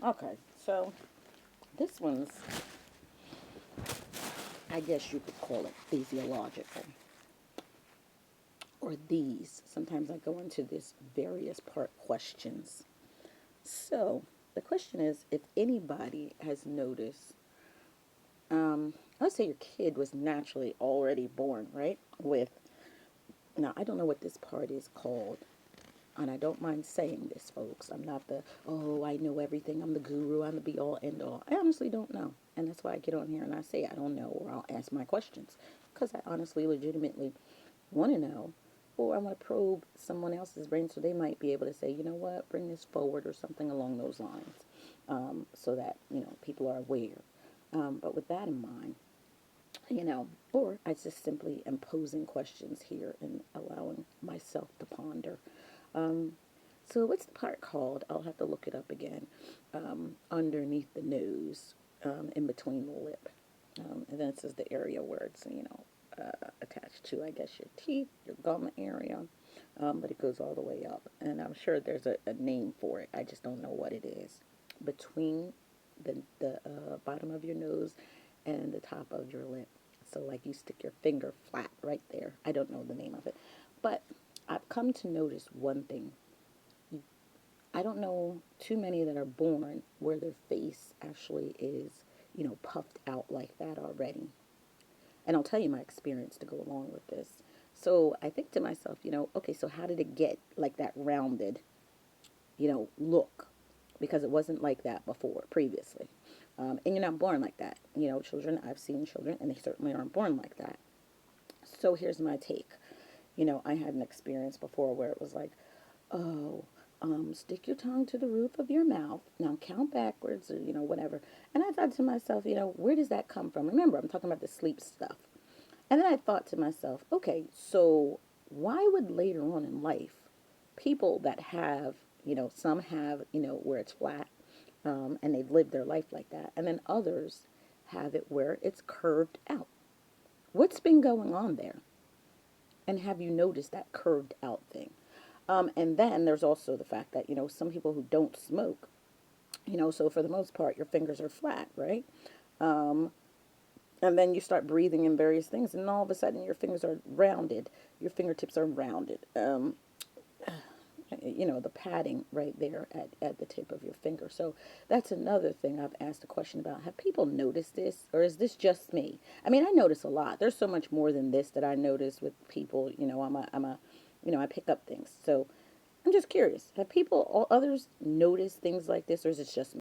Okay, so this one's, I guess you could call it physiological, or these. Sometimes I go into this various part questions. So the question is, if anybody has noticed, let's say your kid was naturally already born, right? With, now I don't know what this part is called, and I don't mind saying this, folks. I'm not the, oh, I know everything. I'm the guru. I'm the be all end all. I honestly don't know. And that's why I get on here and I say I don't know, or I'll ask my questions. Because I honestly, legitimately want to know, or I want to probe someone else's brain so they might be able to say, you know what, bring this forward or something along those lines, so that, people are aware. But with that in mind, or I just simply am posing questions here and allowing myself to ponder. Um, so what's the part called? I'll have to look it up again. Underneath the nose, in between the lip, and then it says the area where it's attached to, I guess, your teeth, your gum area, but it goes all the way up, and I'm sure there's a name for it. I just don't know what it is. Between the bottom of your nose and the top of your lip. So like you stick your finger flat right there. I don't know the name of it, but I've come to notice one thing. I don't know too many that are born where their face actually is, puffed out like that already. And I'll tell you my experience to go along with this. So I think to myself, okay, so how did it get like that rounded, look? Because it wasn't like that before, previously. And you're not born like that. Children, I've seen children, and they certainly aren't born like that. So here's my take. I had an experience before where it was like, oh, stick your tongue to the roof of your mouth. Now count backwards, or, whatever. And I thought to myself, where does that come from? Remember, I'm talking about the sleep stuff. And then I thought to myself, okay, so why would later on in life people that have, some have, where it's flat, and they've lived their life like that, and then others have it where it's curved out? What's been going on there? And have you noticed that curved out thing? And then there's also the fact that, some people who don't smoke, so for the most part, your fingers are flat, right? Um, and then you start breathing in various things, and all of a sudden your fingers are rounded. Your fingertips are rounded. The padding right there at the tip of your finger. So that's another thing I've asked a question about. Have people noticed this, or is this just me? I mean, I notice a lot. There's so much more than this that I notice with people. I pick up things. So I'm just curious. Have people, all others, noticed things like this, or is it just me?